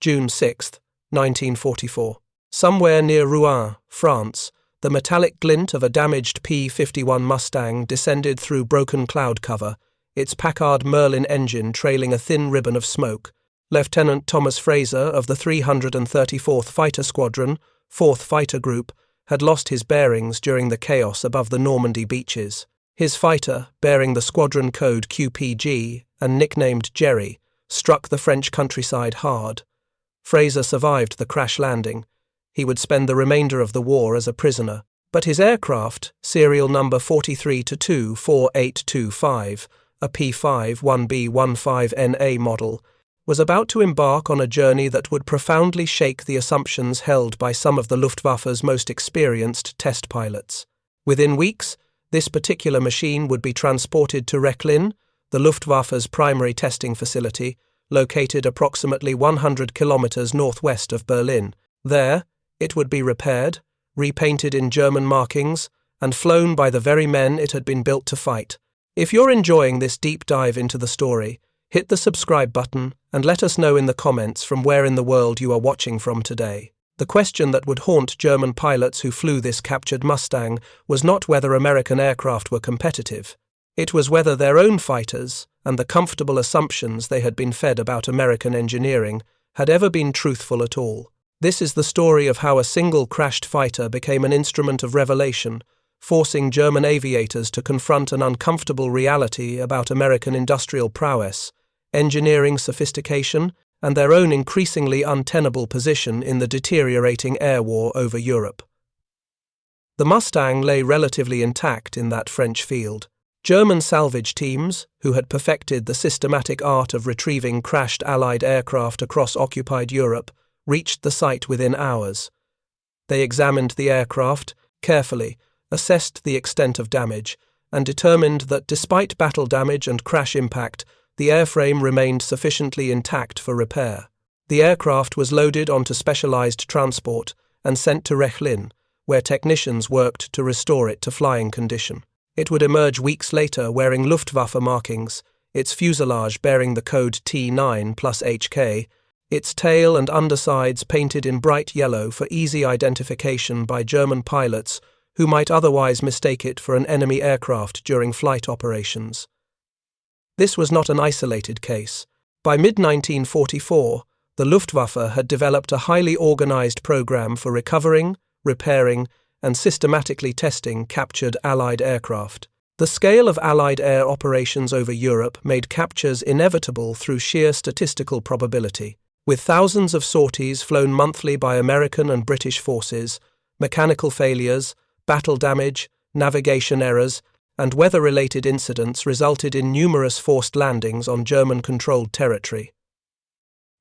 June 6, 1944. Somewhere near Rouen, France, the metallic glint of a damaged P-51 Mustang descended through broken cloud cover, its Packard Merlin engine trailing a thin ribbon of smoke. Lieutenant Thomas Fraser of the 334th Fighter Squadron, 4th Fighter Group, had lost his bearings during the chaos above the Normandy beaches. His fighter, bearing the squadron code QPG and nicknamed Jerry, struck the French countryside hard. Fraser survived the crash landing. He would spend the remainder of the war as a prisoner, but his aircraft, serial number 43-2-4825, a P-51B-15NA model, was about to embark on a journey that would profoundly shake the assumptions held by some of the Luftwaffe's most experienced test pilots. Within weeks, this particular machine would be transported to Rechlin, the Luftwaffe's primary testing facility, located approximately 100 kilometers northwest of Berlin. There, it would be repaired, repainted in German markings, and flown by the very men it had been built to fight. If you're enjoying this deep dive into the story, hit the subscribe button and let us know in the comments from where in the world you are watching from today. The question that would haunt German pilots who flew this captured Mustang was not whether American aircraft were competitive. It was whether their own fighters, and the comfortable assumptions they had been fed about American engineering, had ever been truthful at all. This is the story of how a single crashed fighter became an instrument of revelation, forcing German aviators to confront an uncomfortable reality about American industrial prowess, engineering sophistication, and their own increasingly untenable position in the deteriorating air war over Europe. The Mustang lay relatively intact in that French field. German salvage teams, who had perfected the systematic art of retrieving crashed Allied aircraft across occupied Europe, reached the site within hours. They examined the aircraft carefully, assessed the extent of damage, and determined that despite battle damage and crash impact, the airframe remained sufficiently intact for repair. The aircraft was loaded onto specialized transport and sent to Rechlin, where technicians worked to restore it to flying condition. It would emerge weeks later wearing Luftwaffe markings, its fuselage bearing the code T9 plus HK, its tail and undersides painted in bright yellow for easy identification by German pilots who might otherwise mistake it for an enemy aircraft during flight operations. This was not an isolated case. By mid-1944, the Luftwaffe had developed a highly organized program for recovering, repairing, and systematically testing captured Allied aircraft. The scale of Allied air operations over Europe made captures inevitable through sheer statistical probability. With thousands of sorties flown monthly by American and British forces, mechanical failures, battle damage, navigation errors, and weather-related incidents resulted in numerous forced landings on German-controlled territory.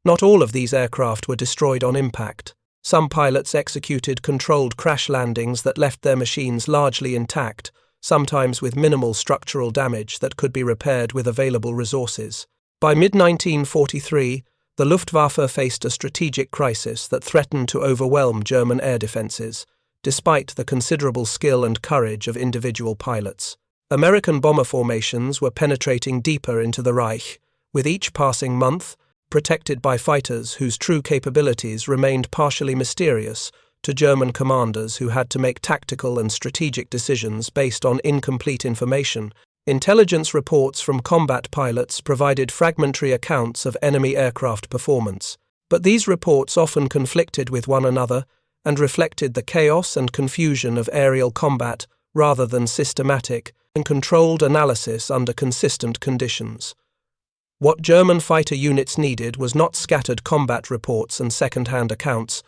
Not all of these aircraft were destroyed on impact. Some pilots executed controlled crash landings that left their machines largely intact, sometimes with minimal structural damage that could be repaired with available resources. By mid-1943, the Luftwaffe faced a strategic crisis that threatened to overwhelm German air defenses, despite the considerable skill and courage of individual pilots. American bomber formations were penetrating deeper into the Reich, with each passing month protected by fighters whose true capabilities remained partially mysterious to German commanders who had to make tactical and strategic decisions based on incomplete information. Intelligence reports from combat pilots provided fragmentary accounts of enemy aircraft performance, but these reports often conflicted with one another and reflected the chaos and confusion of aerial combat rather than systematic and controlled analysis under consistent conditions. What German fighter units needed was not scattered combat reports and second-hand accounts,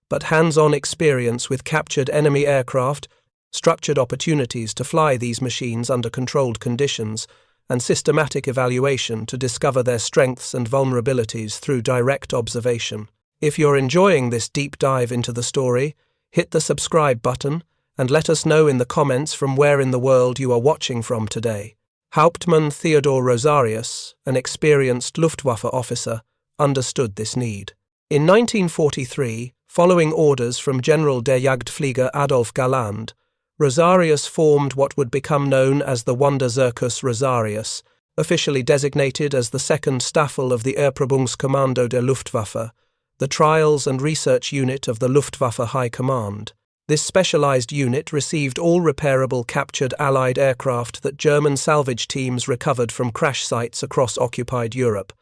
but hands-on experience with captured enemy aircraft, structured opportunities to fly these machines under controlled conditions, and systematic evaluation to discover their strengths and vulnerabilities through direct observation. If you're enjoying this deep dive into the story, hit the subscribe button and let us know in the comments from where in the world you are watching from today. Hauptmann Theodor Rosarius, an experienced Luftwaffe officer, understood this need. In 1943, following orders from General der Jagdflieger Adolf Galland, Rosarius formed what would become known as the Wanderzirkus Rosarius, officially designated as the second Staffel of the Erprobungskommando der Luftwaffe. the Trials and Research Unit of the Luftwaffe High Command. This specialized unit received all repairable captured Allied aircraft that German salvage teams recovered from crash sites across occupied Europe.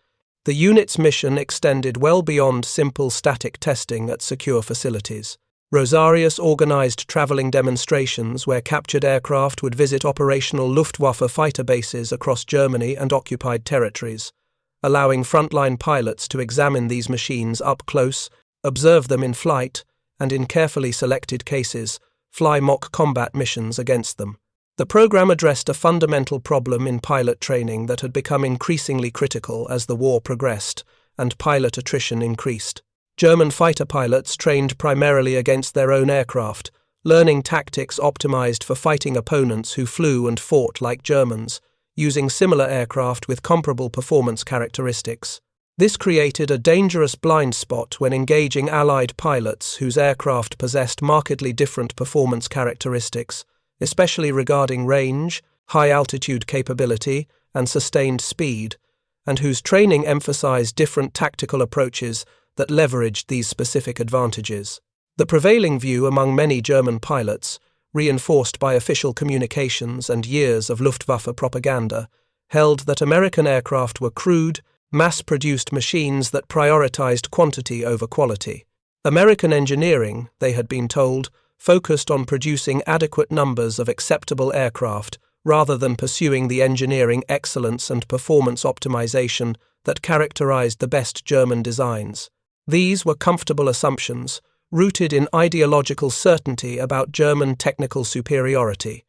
The unit's mission extended well beyond simple static testing at secure facilities. Rosarius organized traveling demonstrations where captured aircraft would visit operational Luftwaffe fighter bases across Germany and occupied territories, allowing frontline pilots to examine these machines up close, observe them in flight, and in carefully selected cases, fly mock combat missions against them. The program addressed a fundamental problem in pilot training that had become increasingly critical as the war progressed and pilot attrition increased. German fighter pilots trained primarily against their own aircraft, learning tactics optimized for fighting opponents who flew and fought like Germans, using similar aircraft with comparable performance characteristics. This created a dangerous blind spot when engaging Allied pilots whose aircraft possessed markedly different performance characteristics, especially regarding range, high-altitude capability, and sustained speed, and whose training emphasized different tactical approaches that leveraged these specific advantages. The prevailing view among many German pilots, reinforced by official communications and years of Luftwaffe propaganda, held that American aircraft were crude, mass-produced machines that prioritized quantity over quality. American engineering, they had been told, focused on producing adequate numbers of acceptable aircraft rather than pursuing the engineering excellence and performance optimization that characterized the best German designs. These were comfortable assumptions, rooted in ideological certainty about German technical superiority.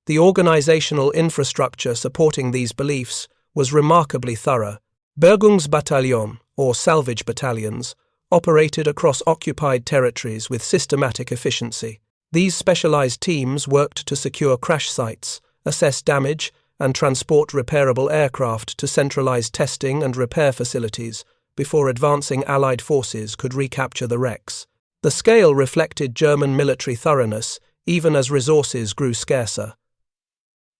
The organizational infrastructure supporting these beliefs was remarkably thorough. Bergungsbataillon, or salvage battalions, operated across occupied territories with systematic efficiency. These specialized teams worked to secure crash sites, assess damage, and transport repairable aircraft to centralized testing and repair facilities before advancing Allied forces could recapture the wrecks. The scale reflected German military thoroughness, even as resources grew scarcer.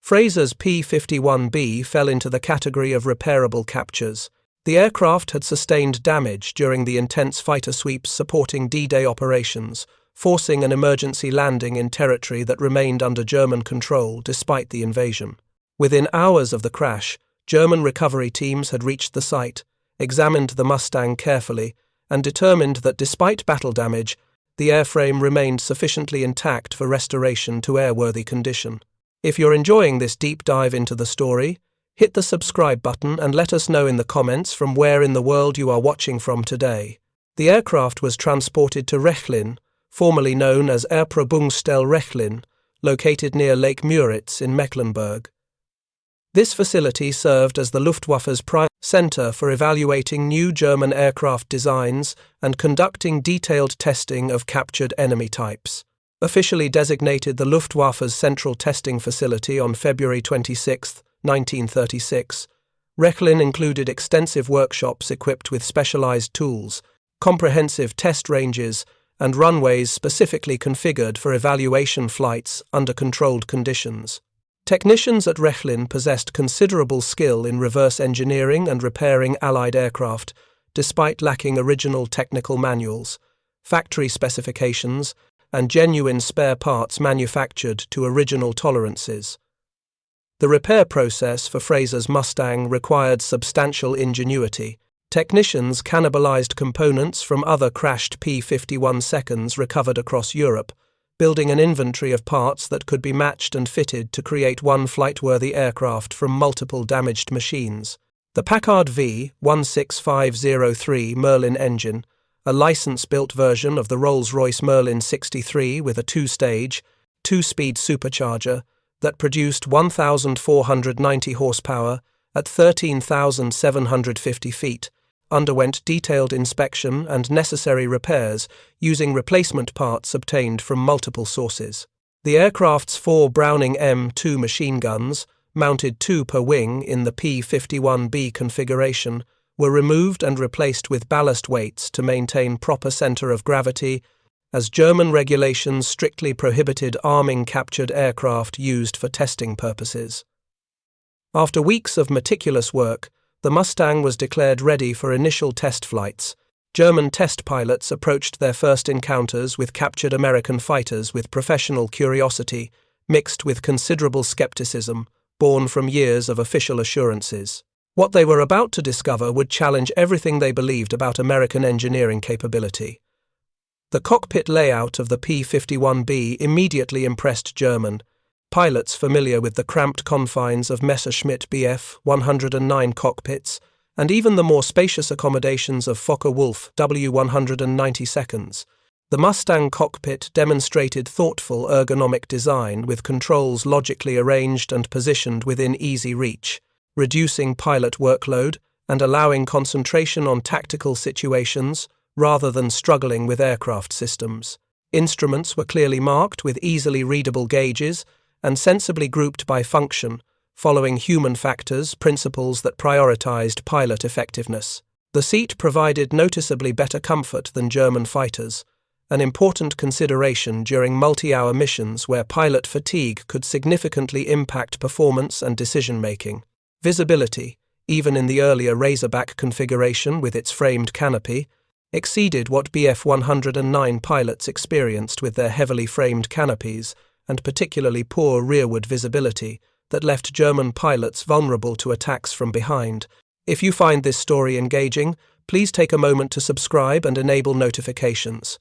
Fraser's P-51B fell into the category of repairable captures. The aircraft had sustained damage during the intense fighter sweeps supporting D-Day operations, forcing an emergency landing in territory that remained under German control despite the invasion. Within hours of the crash, German recovery teams had reached the site, examined the Mustang carefully, and determined that despite battle damage, the airframe remained sufficiently intact for restoration to airworthy condition. If you're enjoying this deep dive into the story, hit the subscribe button and let us know in the comments from where in the world you are watching from today. The aircraft was transported to Rechlin, formerly known as Erprobungsstelle Rechlin, located near Lake Müritz in Mecklenburg. This facility served as the Luftwaffe's prime center for evaluating new German aircraft designs and conducting detailed testing of captured enemy types. Officially designated the Luftwaffe's central testing facility on February 26, 1936, Rechlin included extensive workshops equipped with specialized tools, comprehensive test ranges, and runways specifically configured for evaluation flights under controlled conditions. Technicians at Rechlin possessed considerable skill in reverse engineering and repairing Allied aircraft, despite lacking original technical manuals, factory specifications, and genuine spare parts manufactured to original tolerances. The repair process for Fraser's Mustang required substantial ingenuity. Technicians cannibalized components from other crashed P-51 seconds recovered across Europe, building an inventory of parts that could be matched and fitted to create one flight-worthy aircraft from multiple damaged machines. The Packard V16503 Merlin engine, a license-built version of the Rolls-Royce Merlin 63 with a two-stage, two-speed supercharger, that produced 1,490 horsepower at 13,750 feet, underwent detailed inspection and necessary repairs using replacement parts obtained from multiple sources. The aircraft's 4 Browning M2 machine guns, mounted 2 per wing in the P-51B configuration, were removed and replaced with ballast weights to maintain proper center of gravity, as German regulations strictly prohibited arming captured aircraft used for testing purposes. After weeks of meticulous work, the Mustang was declared ready for initial test flights, German test pilots approached their first encounters with captured American fighters with professional curiosity, mixed with considerable skepticism, born from years of official assurances. What they were about to discover would challenge everything they believed about American engineering capability. The cockpit layout of the P-51B immediately impressed German pilots familiar with the cramped confines of Messerschmitt Bf 109 cockpits, and even the more spacious accommodations of Focke-Wulf W192. The Mustang cockpit demonstrated thoughtful ergonomic design with controls logically arranged and positioned within easy reach, reducing pilot workload and allowing concentration on tactical situations rather than struggling with aircraft systems. Instruments were clearly marked with easily readable gauges and sensibly grouped by function, following human factors, principles that prioritized pilot effectiveness. The seat provided noticeably better comfort than German fighters, an important consideration during multi-hour missions where pilot fatigue could significantly impact performance and decision-making. Visibility, even in the earlier Razorback configuration with its framed canopy, exceeded what Bf 109 pilots experienced with their heavily framed canopies and particularly poor rearward visibility that left German pilots vulnerable to attacks from behind. If you find this story engaging, please take a moment to subscribe and enable notifications.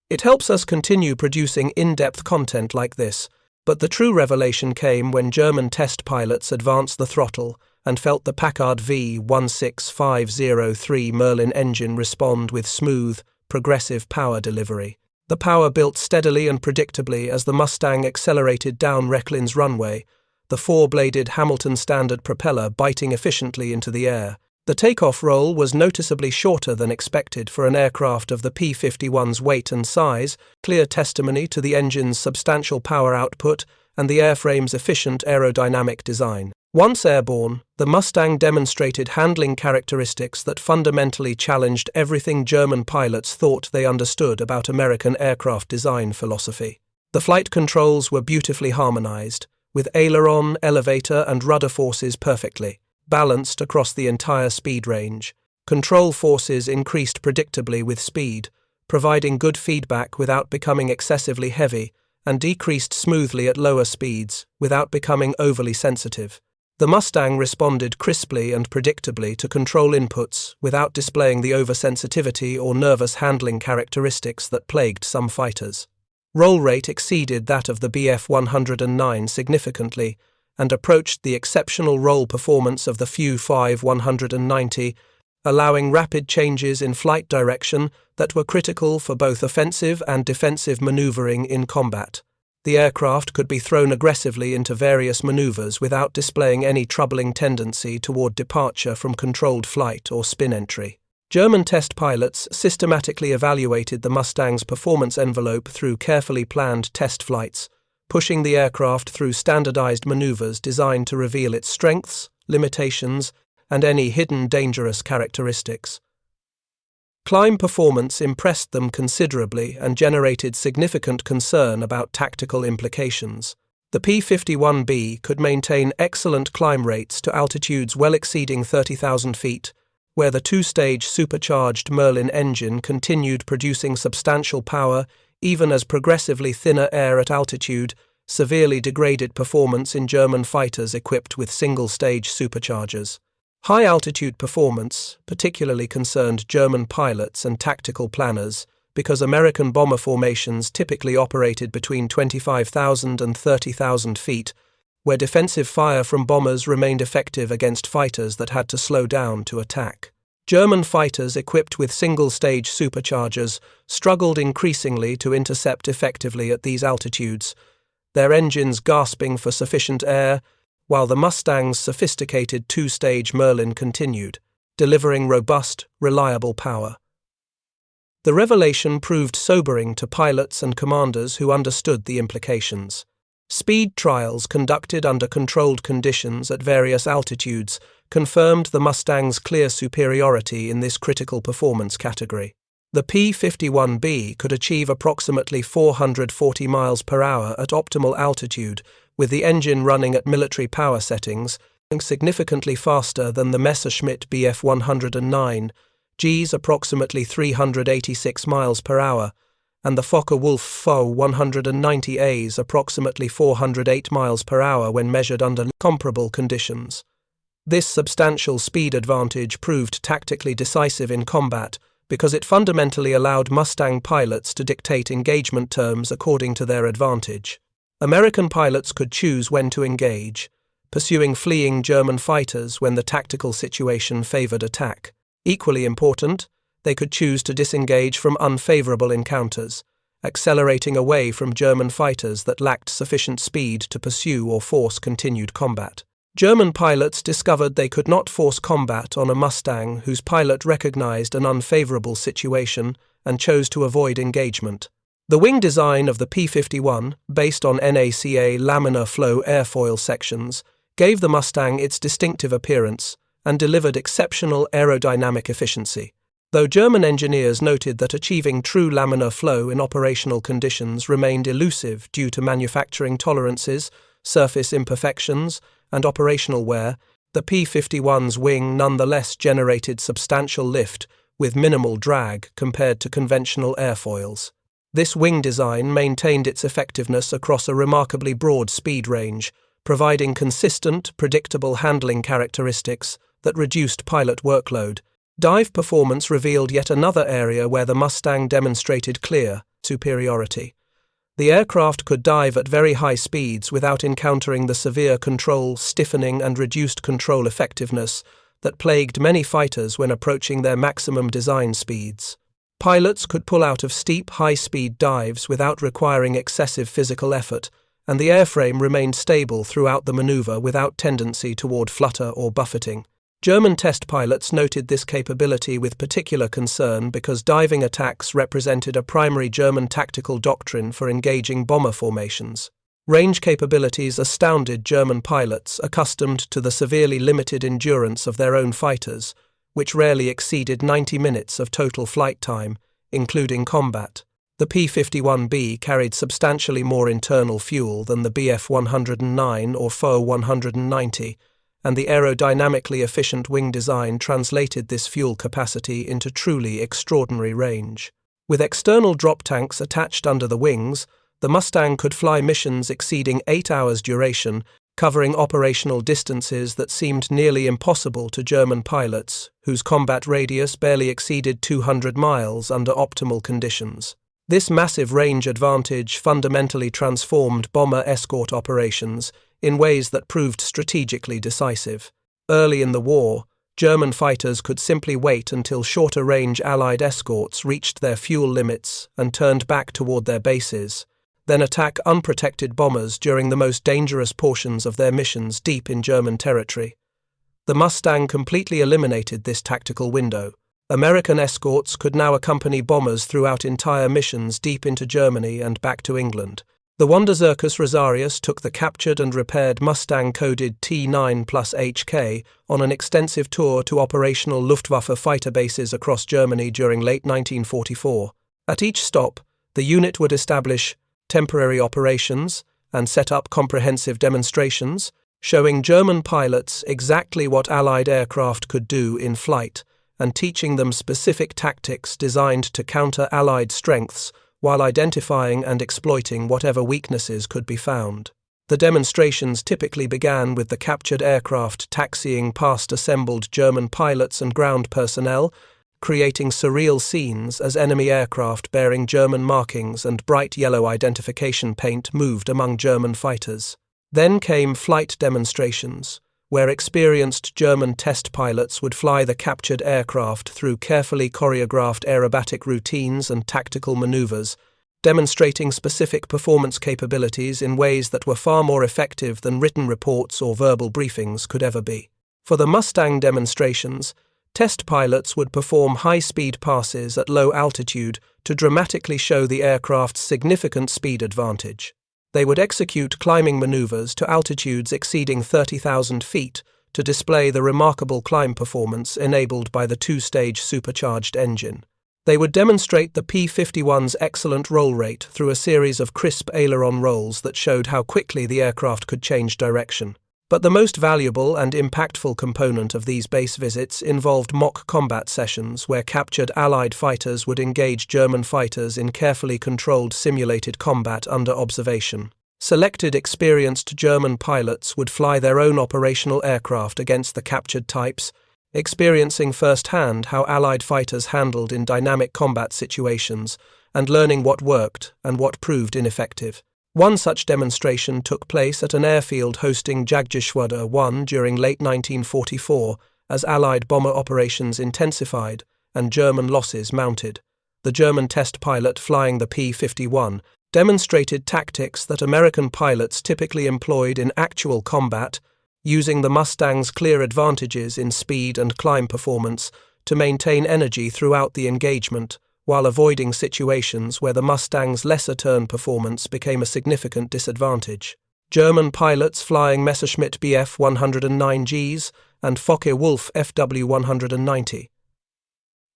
It helps us continue producing in-depth content like this, but the true revelation came when German test pilots advanced the throttle and felt the Packard V16503 Merlin engine respond with smooth, progressive power delivery. The power built steadily and predictably as the Mustang accelerated down Rechlin's runway, the four-bladed Hamilton standard propeller biting efficiently into the air. The takeoff roll was noticeably shorter than expected for an aircraft of the P-51's weight and size, clear testimony to the engine's substantial power output and the airframe's efficient aerodynamic design. Once airborne, the Mustang demonstrated handling characteristics that fundamentally challenged everything German pilots thought they understood about American aircraft design philosophy. The flight controls were beautifully harmonized, with aileron, elevator, and rudder forces perfectly balanced across the entire speed range. Control forces increased predictably with speed, providing good feedback without becoming excessively heavy, and decreased smoothly at lower speeds without becoming overly sensitive. The Mustang responded crisply and predictably to control inputs without displaying the oversensitivity or nervous handling characteristics that plagued some fighters. Roll rate exceeded that of the Bf 109 significantly and approached the exceptional roll performance of the Fu-5 190, allowing rapid changes in flight direction that were critical for both offensive and defensive maneuvering in combat. The aircraft could be thrown aggressively into various maneuvers without displaying any troubling tendency toward departure from controlled flight or spin entry. German test pilots systematically evaluated the Mustang's performance envelope through carefully planned test flights, pushing the aircraft through standardized maneuvers designed to reveal its strengths, limitations, and any hidden dangerous characteristics. Climb performance impressed them considerably and generated significant concern about tactical implications. The P-51B could maintain excellent climb rates to altitudes well exceeding 30,000 feet, where the two-stage supercharged Merlin engine continued producing substantial power even as progressively thinner air at altitude severely degraded performance in German fighters equipped with single-stage superchargers. High-altitude performance particularly concerned German pilots and tactical planners because American bomber formations typically operated between 25,000 and 30,000 feet, where defensive fire from bombers remained effective against fighters that had to slow down to attack. German fighters equipped with single-stage superchargers struggled increasingly to intercept effectively at these altitudes, their engines gasping for sufficient air, while the Mustang's sophisticated two-stage Merlin continued, delivering robust, reliable power. The revelation proved sobering to pilots and commanders who understood the implications. Speed trials conducted under controlled conditions at various altitudes confirmed the Mustang's clear superiority in this critical performance category. The P-51B could achieve approximately 440 miles per hour at optimal altitude, with the engine running at military power settings, significantly faster than the Messerschmitt Bf 109, Gs approximately 386 miles per hour, and the Focke-Wulf Fo 190 As approximately 408 miles per hour when measured under comparable conditions. This substantial speed advantage proved tactically decisive in combat because it fundamentally allowed Mustang pilots to dictate engagement terms according to their advantage. American pilots could choose when to engage, pursuing fleeing German fighters when the tactical situation favored attack. Equally important, they could choose to disengage from unfavorable encounters, accelerating away from German fighters that lacked sufficient speed to pursue or force continued combat. German pilots discovered they could not force combat on a Mustang whose pilot recognized an unfavorable situation and chose to avoid engagement. The wing design of the P-51, based on NACA laminar flow airfoil sections, gave the Mustang its distinctive appearance and delivered exceptional aerodynamic efficiency. Though German engineers noted that achieving true laminar flow in operational conditions remained elusive due to manufacturing tolerances, surface imperfections, and operational wear, the P-51's wing nonetheless generated substantial lift with minimal drag compared to conventional airfoils. This wing design maintained its effectiveness across a remarkably broad speed range, providing consistent, predictable handling characteristics that reduced pilot workload. Dive performance revealed yet another area where the Mustang demonstrated clear superiority. The aircraft could dive at very high speeds without encountering the severe control, stiffening, and reduced control effectiveness that plagued many fighters when approaching their maximum design speeds. Pilots could pull out of steep, high-speed dives without requiring excessive physical effort, and the airframe remained stable throughout the maneuver without tendency toward flutter or buffeting. German test pilots noted this capability with particular concern because diving attacks represented a primary German tactical doctrine for engaging bomber formations. Range capabilities astounded German pilots accustomed to the severely limited endurance of their own fighters, which rarely exceeded 90 minutes of total flight time, including combat. The P-51B carried substantially more internal fuel than the Bf-109 or Fo 190, and the aerodynamically efficient wing design translated this fuel capacity into truly extraordinary range. With external drop tanks attached under the wings, the Mustang could fly missions exceeding 8 hours duration, covering operational distances that seemed nearly impossible to German pilots, whose combat radius barely exceeded 200 miles under optimal conditions. This massive range advantage fundamentally transformed bomber escort operations in ways that proved strategically decisive. Early in the war, German fighters could simply wait until shorter-range Allied escorts reached their fuel limits and turned back toward their bases, then attack unprotected bombers during the most dangerous portions of their missions deep in German territory. The Mustang completely eliminated this tactical window. American escorts could now accompany bombers throughout entire missions deep into Germany and back to England. The Wanderzirkus Rosarius took the captured and repaired Mustang-coded T9 plus HK on an extensive tour to operational Luftwaffe fighter bases across Germany during late 1944. At each stop, the unit would establish temporary operations and set up comprehensive demonstrations, showing German pilots exactly what Allied aircraft could do in flight and teaching them specific tactics designed to counter Allied strengths while identifying and exploiting whatever weaknesses could be found. The demonstrations typically began with the captured aircraft taxiing past assembled German pilots and ground personnel, creating surreal scenes as enemy aircraft bearing German markings and bright yellow identification paint moved among German fighters. Then came flight demonstrations, where experienced German test pilots would fly the captured aircraft through carefully choreographed aerobatic routines and tactical maneuvers, demonstrating specific performance capabilities in ways that were far more effective than written reports or verbal briefings could ever be. For the Mustang demonstrations, test pilots would perform high-speed passes at low altitude to dramatically show the aircraft's significant speed advantage. They would execute climbing maneuvers to altitudes exceeding 30,000 feet to display the remarkable climb performance enabled by the two-stage supercharged engine. They would demonstrate the P-51's excellent roll rate through a series of crisp aileron rolls that showed how quickly the aircraft could change direction. But the most valuable and impactful component of these base visits involved mock combat sessions where captured Allied fighters would engage German fighters in carefully controlled simulated combat under observation. Selected experienced German pilots would fly their own operational aircraft against the captured types, experiencing firsthand how Allied fighters handled in dynamic combat situations and learning what worked and what proved ineffective. One such demonstration took place at an airfield hosting Jagdgeschwader 1 during late 1944 as Allied bomber operations intensified and German losses mounted. The German test pilot flying the P-51 demonstrated tactics that American pilots typically employed in actual combat, using the Mustang's clear advantages in speed and climb performance to maintain energy throughout the engagement, while avoiding situations where the Mustang's lesser turn performance became a significant disadvantage. German pilots flying Messerschmitt Bf 109Gs and Focke-Wulf FW 190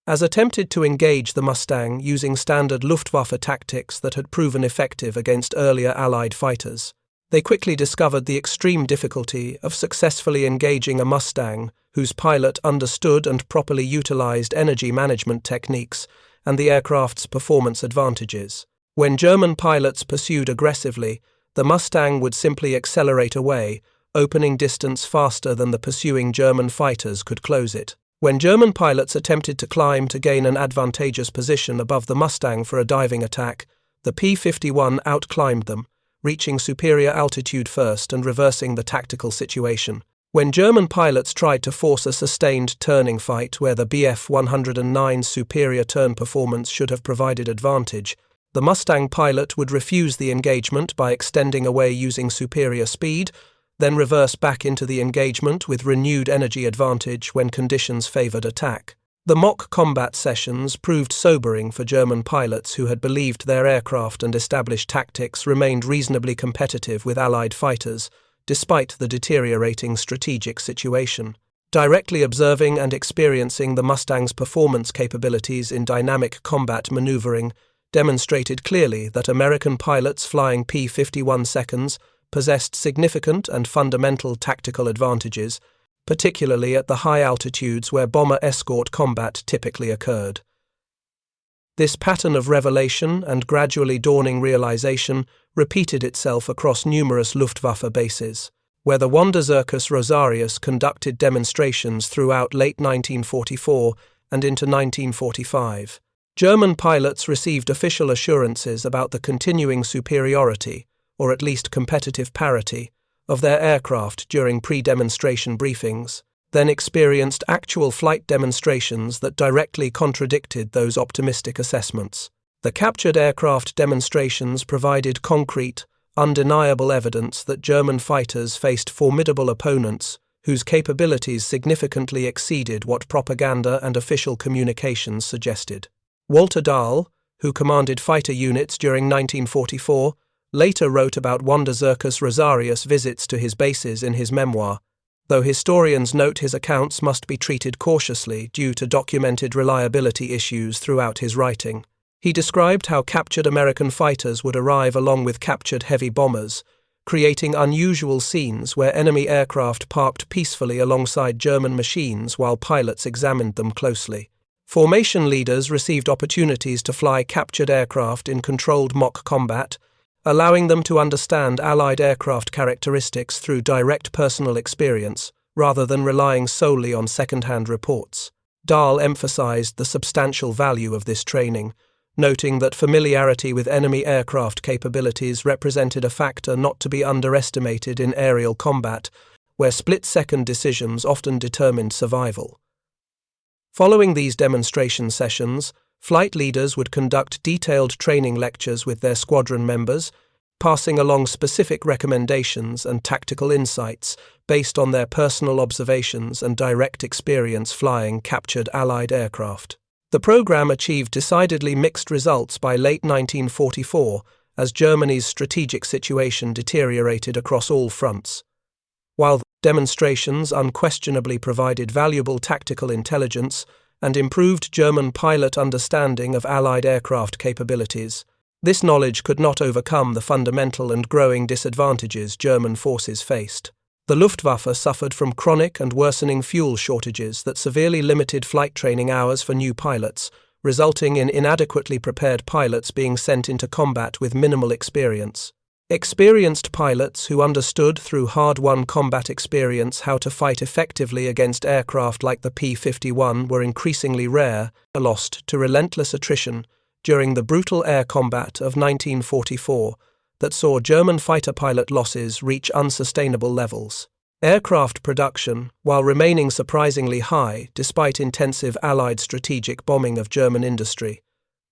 as attempted to engage the Mustang using standard Luftwaffe tactics that had proven effective against earlier Allied fighters. They quickly discovered the extreme difficulty of successfully engaging a Mustang whose pilot understood and properly utilized energy management techniques and the aircraft's performance advantages. When German pilots pursued aggressively, the Mustang would simply accelerate away, opening distance faster than the pursuing German fighters could close it. When German pilots attempted to climb to gain an advantageous position above the Mustang for a diving attack, the P-51 outclimbed them, reaching superior altitude first and reversing the tactical situation. When German pilots tried to force a sustained turning fight where the Bf 109's superior turn performance should have provided advantage, the Mustang pilot would refuse the engagement by extending away using superior speed, then reverse back into the engagement with renewed energy advantage when conditions favored attack. The mock combat sessions proved sobering for German pilots who had believed their aircraft and established tactics remained reasonably competitive with Allied fighters, despite the deteriorating strategic situation. Directly observing and experiencing the Mustang's performance capabilities in dynamic combat maneuvering demonstrated clearly that American pilots flying P-51 seconds possessed significant and fundamental tactical advantages, particularly at the high altitudes where bomber escort combat typically occurred. This pattern of revelation and gradually dawning realization repeated itself across numerous Luftwaffe bases, where the Wanderzirkus Rosarius conducted demonstrations throughout late 1944 and into 1945. German pilots received official assurances about the continuing superiority, or at least competitive parity, of their aircraft during pre-demonstration briefings, then experienced actual flight demonstrations that directly contradicted those optimistic assessments. The captured aircraft demonstrations provided concrete, undeniable evidence that German fighters faced formidable opponents whose capabilities significantly exceeded what propaganda and official communications suggested. Walter Dahl, who commanded fighter units during 1944, later wrote about Wanderzirkus Rosarius visits to his bases in his memoir, though historians note his accounts must be treated cautiously due to documented reliability issues throughout his writing. He described how captured American fighters would arrive along with captured heavy bombers, creating unusual scenes where enemy aircraft parked peacefully alongside German machines while pilots examined them closely. Formation leaders received opportunities to fly captured aircraft in controlled mock combat, allowing them to understand Allied aircraft characteristics through direct personal experience, rather than relying solely on second-hand reports. Dahl emphasized the substantial value of this training, noting that familiarity with enemy aircraft capabilities represented a factor not to be underestimated in aerial combat, where split-second decisions often determined survival. Following these demonstration sessions, flight leaders would conduct detailed training lectures with their squadron members, passing along specific recommendations and tactical insights based on their personal observations and direct experience flying captured Allied aircraft. The program achieved decidedly mixed results by late 1944 as Germany's strategic situation deteriorated across all fronts. While demonstrations unquestionably provided valuable tactical intelligence and improved German pilot understanding of Allied aircraft capabilities, this knowledge could not overcome the fundamental and growing disadvantages German forces faced. The Luftwaffe suffered from chronic and worsening fuel shortages that severely limited flight training hours for new pilots, resulting in inadequately prepared pilots being sent into combat with minimal experience. Experienced pilots who understood through hard-won combat experience how to fight effectively against aircraft like the P-51 were increasingly rare, lost to relentless attrition during the brutal air combat of 1944 that saw German fighter pilot losses reach unsustainable levels. Aircraft production, while remaining surprisingly high despite intensive Allied strategic bombing of German industry,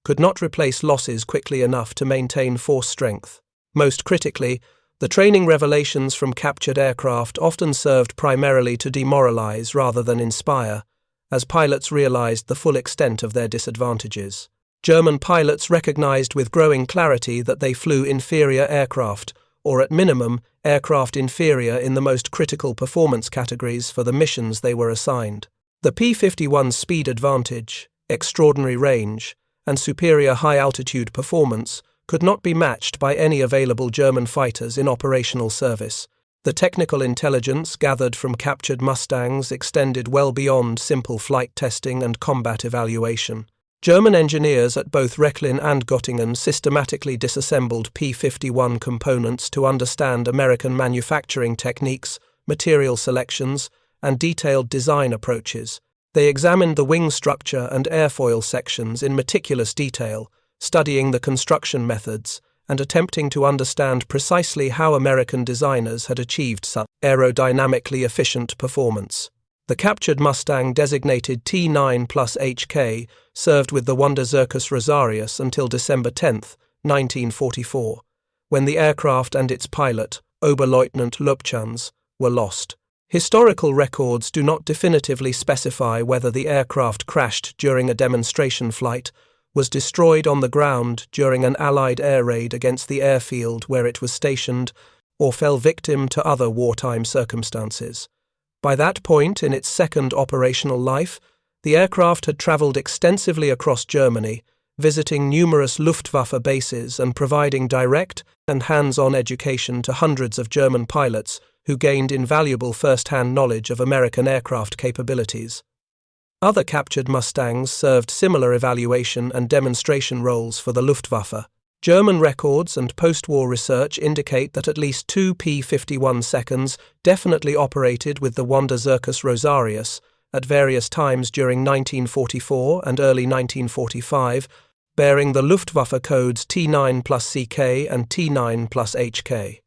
could not replace losses quickly enough to maintain force strength. Most critically, the training revelations from captured aircraft often served primarily to demoralize rather than inspire, as pilots realized the full extent of their disadvantages. German pilots recognized with growing clarity that they flew inferior aircraft, or at minimum, aircraft inferior in the most critical performance categories for the missions they were assigned. The P-51's speed advantage, extraordinary range, and superior high-altitude performance could not be matched by any available German fighters in operational service. The technical intelligence gathered from captured Mustangs extended well beyond simple flight testing and combat evaluation. German engineers at both Rechlin and Göttingen systematically disassembled P-51 components to understand American manufacturing techniques, material selections, and detailed design approaches. They examined the wing structure and airfoil sections in meticulous detail, studying the construction methods and attempting to understand precisely how American designers had achieved such aerodynamically efficient performance. The captured Mustang, designated T9 plus HK, served with the Wanderzirkus Rosarius until December 10, 1944, when the aircraft and its pilot, Oberleutnant Lupchans, were lost. Historical records do not definitively specify whether the aircraft crashed during a demonstration flight, was destroyed on the ground during an Allied air raid against the airfield where it was stationed, or fell victim to other wartime circumstances. By that point in its second operational life, the aircraft had travelled extensively across Germany, visiting numerous Luftwaffe bases and providing direct and hands-on education to hundreds of German pilots who gained invaluable first-hand knowledge of American aircraft capabilities. Other captured Mustangs served similar evaluation and demonstration roles for the Luftwaffe. German records and post-war research indicate that at least 2 P-51 seconds definitely operated with the Wanderzirkus Rosarius at various times during 1944 and early 1945, bearing the Luftwaffe codes T9 plus CK and T9 plus HK.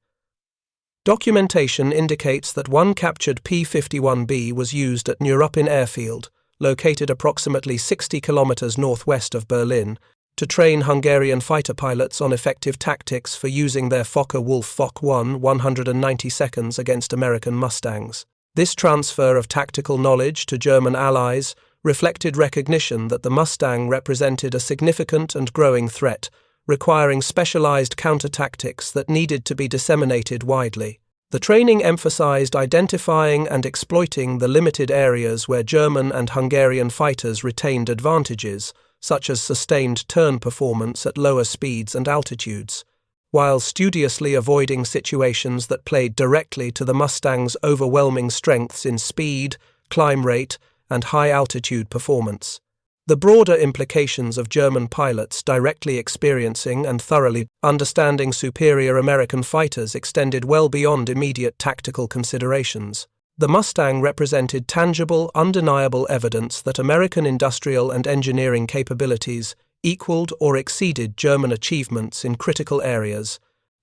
Documentation indicates that one captured P-51B was used at Neuruppin Airfield, located approximately 60 kilometers northwest of Berlin, to train Hungarian fighter pilots on effective tactics for using their Focke-Wulf Fock-1 190 seconds against American Mustangs. This transfer of tactical knowledge to German allies reflected recognition that the Mustang represented a significant and growing threat, requiring specialized counter-tactics that needed to be disseminated widely. The training emphasized identifying and exploiting the limited areas where German and Hungarian fighters retained advantages, such as sustained turn performance at lower speeds and altitudes, while studiously avoiding situations that played directly to the Mustang's overwhelming strengths in speed, climb rate, and high-altitude performance. The broader implications of German pilots directly experiencing and thoroughly understanding superior American fighters extended well beyond immediate tactical considerations. The Mustang represented tangible, undeniable evidence that American industrial and engineering capabilities equaled or exceeded German achievements in critical areas,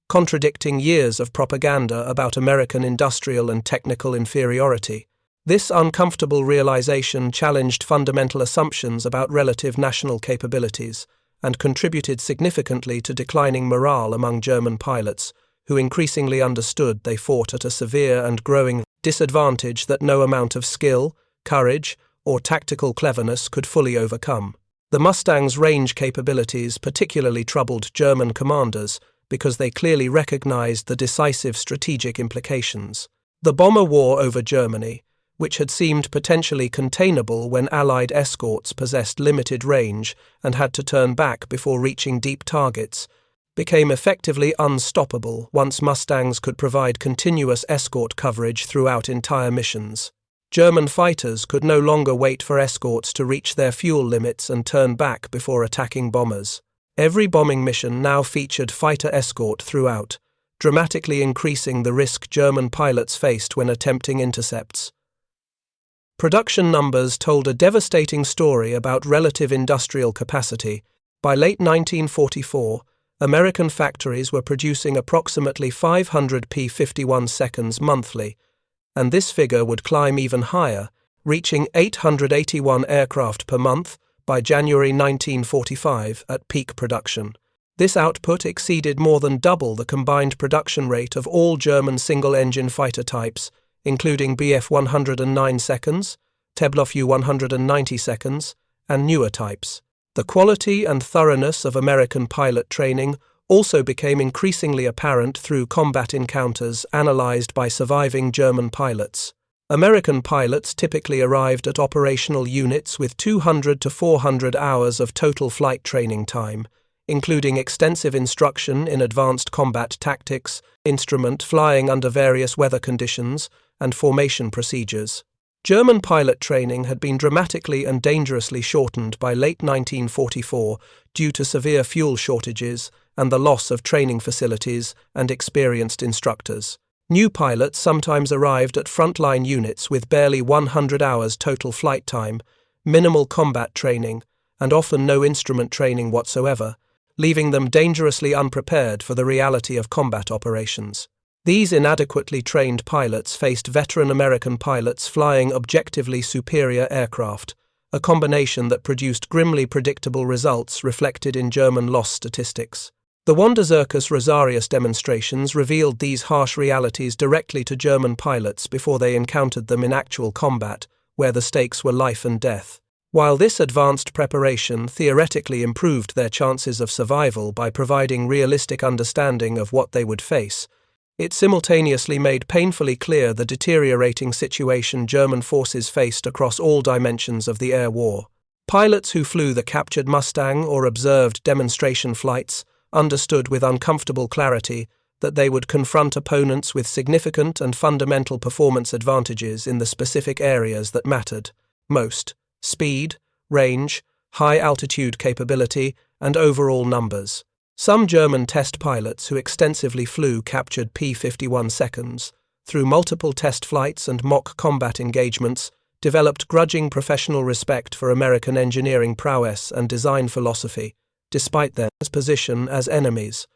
contradicting years of propaganda about American industrial and technical inferiority. This uncomfortable realization challenged fundamental assumptions about relative national capabilities and contributed significantly to declining morale among German pilots, who increasingly understood they fought at a severe and growing disadvantage that no amount of skill, courage, or tactical cleverness could fully overcome. The Mustang's range capabilities particularly troubled German commanders because they clearly recognized the decisive strategic implications. The bomber war over Germany, which had seemed potentially containable when Allied escorts possessed limited range and had to turn back before reaching deep targets, became effectively unstoppable once Mustangs could provide continuous escort coverage throughout entire missions. German fighters could no longer wait for escorts to reach their fuel limits and turn back before attacking bombers. Every bombing mission now featured fighter escort throughout, dramatically increasing the risk German pilots faced when attempting intercepts. Production numbers told a devastating story about relative industrial capacity. By late 1944, American factories were producing approximately 500 P-51 seconds monthly, and this figure would climb even higher, reaching 881 aircraft per month by January 1945 at peak production. This output exceeded more than double the combined production rate of all German single-engine fighter types, including Bf 109 seconds, Tebloff 190 seconds, and newer types. The quality and thoroughness of American pilot training also became increasingly apparent through combat encounters analyzed by surviving German pilots. American pilots typically arrived at operational units with 200 to 400 hours of total flight training time, including extensive instruction in advanced combat tactics, instrument flying under various weather conditions, and formation procedures. German pilot training had been dramatically and dangerously shortened by late 1944 due to severe fuel shortages and the loss of training facilities and experienced instructors. New pilots sometimes arrived at frontline units with barely 100 hours total flight time, minimal combat training, and often no instrument training whatsoever, leaving them dangerously unprepared for the reality of combat operations. These inadequately trained pilots faced veteran American pilots flying objectively superior aircraft, a combination that produced grimly predictable results reflected in German loss statistics. The Wanderzirkus Rosarius demonstrations revealed these harsh realities directly to German pilots before they encountered them in actual combat, where the stakes were life and death. While this advanced preparation theoretically improved their chances of survival by providing realistic understanding of what they would face, it simultaneously made painfully clear the deteriorating situation German forces faced across all dimensions of the air war. Pilots who flew the captured Mustang or observed demonstration flights understood with uncomfortable clarity that they would confront opponents with significant and fundamental performance advantages in the specific areas that mattered most: speed, range, high-altitude capability, and overall numbers. Some German test pilots who extensively flew captured P-51 seconds, through multiple test flights and mock combat engagements, developed grudging professional respect for American engineering prowess and design philosophy, despite their position as enemies.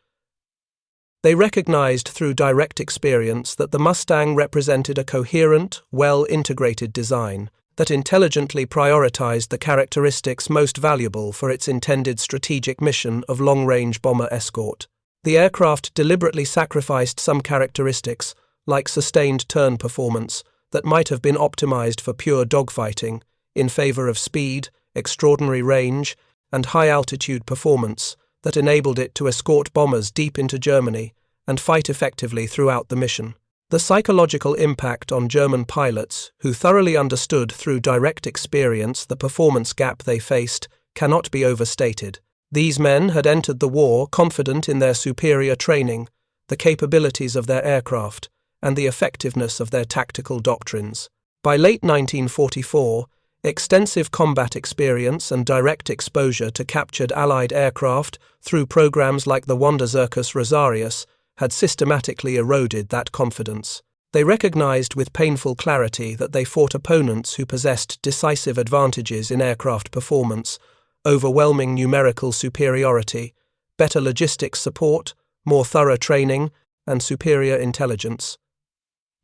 They recognized through direct experience that the Mustang represented a coherent, well-integrated design that intelligently prioritized the characteristics most valuable for its intended strategic mission of long-range bomber escort. The aircraft deliberately sacrificed some characteristics, like sustained turn performance, that might have been optimized for pure dogfighting, in favor of speed, extraordinary range, and high-altitude performance that enabled it to escort bombers deep into Germany and fight effectively throughout the mission. The psychological impact on German pilots, who thoroughly understood through direct experience the performance gap they faced, cannot be overstated. These men had entered the war confident in their superior training, the capabilities of their aircraft, and the effectiveness of their tactical doctrines. By late 1944, extensive combat experience and direct exposure to captured Allied aircraft through programs like the Wanderzirkus Rosarius had systematically eroded that confidence. They recognized with painful clarity that they fought opponents who possessed decisive advantages in aircraft performance, overwhelming numerical superiority, better logistics support, more thorough training, and superior intelligence.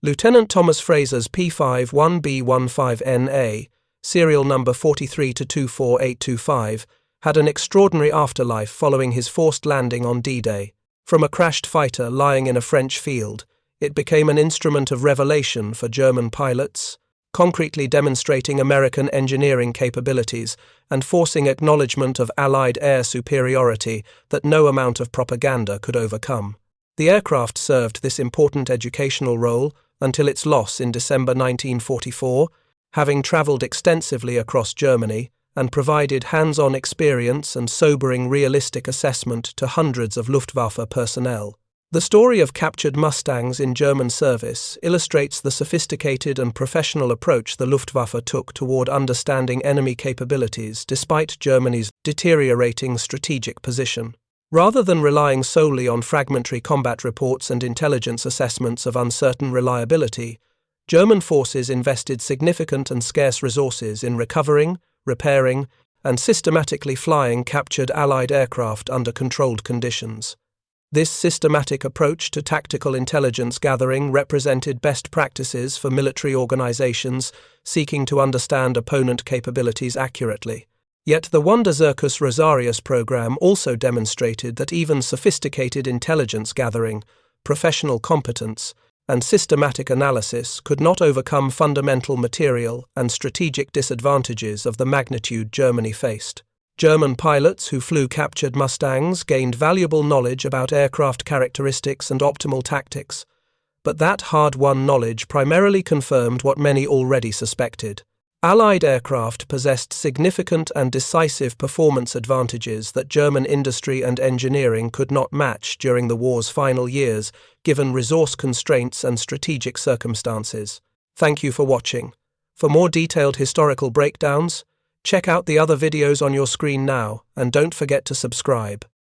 Lieutenant Thomas Fraser's P-51 B-15NA, serial number 43-24825, had an extraordinary afterlife following his forced landing on D-Day. From a crashed fighter lying in a French field, it became an instrument of revelation for German pilots, concretely demonstrating American engineering capabilities and forcing acknowledgement of Allied air superiority that no amount of propaganda could overcome. The aircraft served this important educational role until its loss in December 1944, having travelled extensively across Germany and provided hands-on experience and sobering realistic assessment to hundreds of Luftwaffe personnel. The story of captured Mustangs in German service illustrates the sophisticated and professional approach the Luftwaffe took toward understanding enemy capabilities despite Germany's deteriorating strategic position. Rather than relying solely on fragmentary combat reports and intelligence assessments of uncertain reliability, German forces invested significant and scarce resources in recovering, repairing, and systematically flying captured Allied aircraft under controlled conditions. This systematic approach to tactical intelligence gathering represented best practices for military organizations seeking to understand opponent capabilities accurately. Yet the Wanderzirkus Rosarius program also demonstrated that even sophisticated intelligence gathering, professional competence, and systematic analysis could not overcome fundamental material and strategic disadvantages of the magnitude Germany faced. German pilots who flew captured Mustangs gained valuable knowledge about aircraft characteristics and optimal tactics, but that hard-won knowledge primarily confirmed what many already suspected. Allied aircraft possessed significant and decisive performance advantages that German industry and engineering could not match during the war's final years, given resource constraints and strategic circumstances. Thank you for watching. For more detailed historical breakdowns, check out the other videos on your screen now, and don't forget to subscribe.